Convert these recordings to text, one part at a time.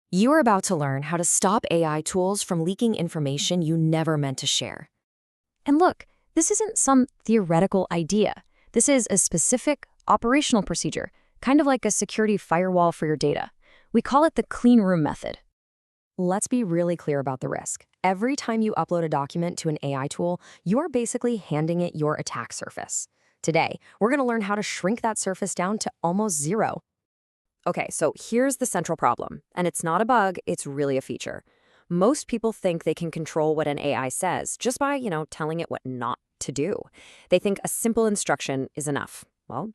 You are about to learn how to stop AI tools from leaking information you never meant to share. And look, this isn't some theoretical idea. This is a specific operational procedure, kind of like a security firewall for your data. We call it the clean room method. Let's be really clear about the risk. Every time you upload a document to an AI tool, you are basically handing it your attack surface. Today, we're going to learn how to shrink that surface down to almost zero. Okay, so here's the central problem, and it's not a bug, it's really a feature. Most people think they can control what an AI says just by, telling it what not to do. They think a simple instruction is enough. Well,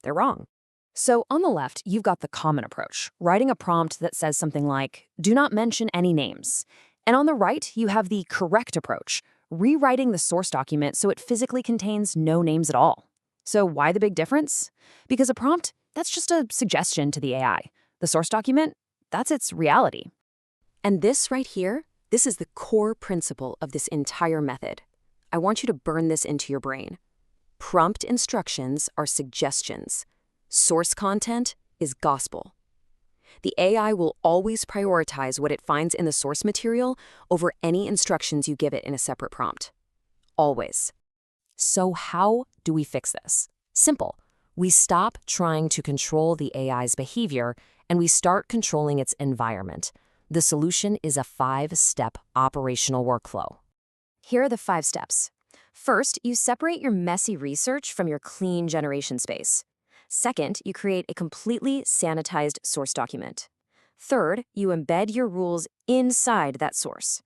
they're wrong. So on the left, you've got the common approach, writing a prompt that says something like, "Do not mention any names." And on the right, you have the correct approach, rewriting the source document so it physically contains no names at all. So why the big difference? Because a prompt, that's just a suggestion to the AI. The source document, that's its reality. And this right here, this is the core principle of this entire method. I want you to burn this into your brain. Prompt instructions are suggestions. Source content is gospel. The AI will always prioritize what it finds in the source material over any instructions you give it in a separate prompt. Always. So how do we fix this? Simple. We stop trying to control the AI's behavior and we start controlling its environment. The solution is a 5-step operational workflow. Here are the 5 steps. First, you separate your messy research from your clean generation space. Second, you create a completely sanitized source document. Third, you embed your rules inside that source.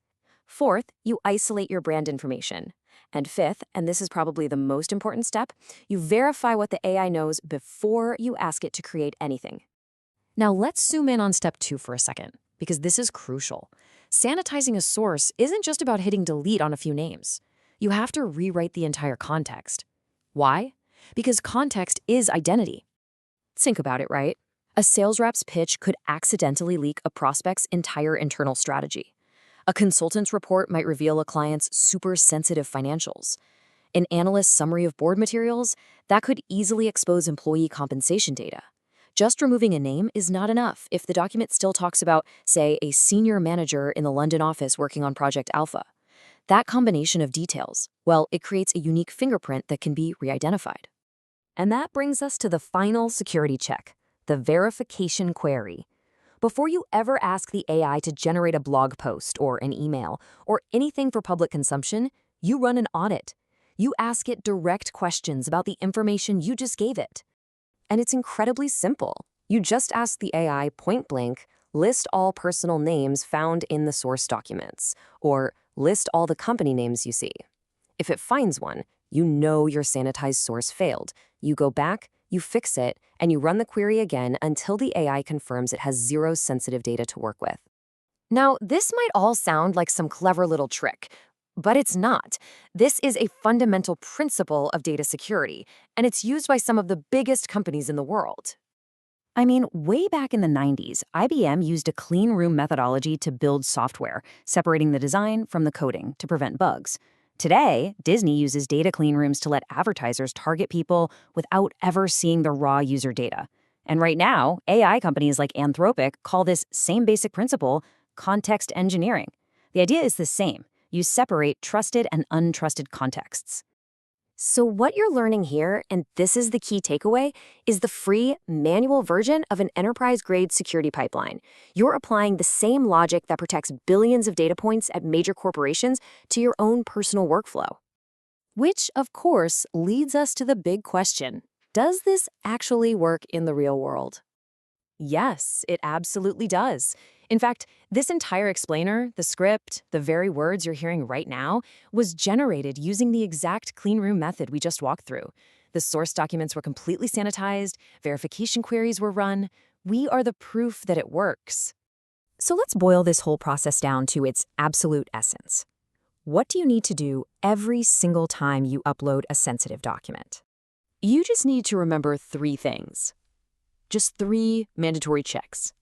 Fourth, you isolate your brand information. And fifth, and this is probably the most important step, you verify what the AI knows before you ask it to create anything. Now let's zoom in on step 2 for a second, because this is crucial. Sanitizing a source isn't just about hitting delete on a few names. You have to rewrite the entire context. Why? Because context is identity. Think about it, right? A sales rep's pitch could accidentally leak a prospect's entire internal strategy. A consultant's report might reveal a client's super sensitive financials. An analyst's summary of board materials, that could easily expose employee compensation data. Just removing a name is not enough if the document still talks about, say, a senior manager in the London office working on Project Alpha. That combination of details, well, it creates a unique fingerprint that can be re-identified. And that brings us to the final security check, the verification query. Before you ever ask the AI to generate a blog post or an email or anything for public consumption, you run an audit. You ask it direct questions about the information you just gave it. And it's incredibly simple. You just ask the AI point blank, list all personal names found in the source documents, or list all the company names you see. If it finds one, you know your sanitized source failed. You go back, you fix it, and you run the query again until the AI confirms it has zero sensitive data to work with. Now, this might all sound like some clever little trick, but it's not. This is a fundamental principle of data security, and it's used by some of the biggest companies in the world. I mean, way back in the 90s, IBM used a clean room methodology to build software, separating the design from the coding to prevent bugs. Today, Disney uses data clean rooms to let advertisers target people without ever seeing the raw user data. And right now, AI companies like Anthropic call this same basic principle context engineering. The idea is the same. You separate trusted and untrusted contexts. So what you're learning here, and this is the key takeaway, is the free manual version of an enterprise-grade security pipeline. You're applying the same logic that protects billions of data points at major corporations to your own personal workflow. Which, of course, leads us to the big question. Does this actually work in the real world? Yes, it absolutely does. In fact, this entire explainer, the script, the very words you're hearing right now, was generated using the exact clean room method we just walked through. The source documents were completely sanitized, verification queries were run. We are the proof that it works. So let's boil this whole process down to its absolute essence. What do you need to do every single time you upload a sensitive document? You just need to remember 3 things. Just 3 mandatory checks.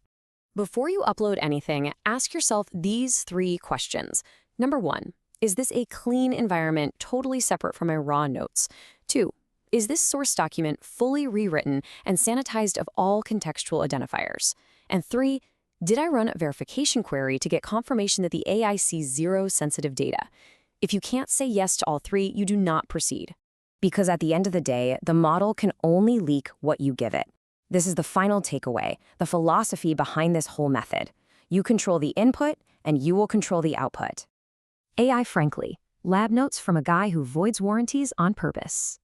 Before you upload anything, ask yourself these 3 questions. Number 1, is this a clean environment totally separate from my raw notes? 2, is this source document fully rewritten and sanitized of all contextual identifiers? And 3, Did I run a verification query to get confirmation that the AI sees zero sensitive data? If you can't say yes to all three, you do not proceed. Because at the end of the day, the model can only leak what you give it. This is the final takeaway, the philosophy behind this whole method. You control the input, and you will control the output. AI Frankly, lab notes from a guy who voids warranties on purpose.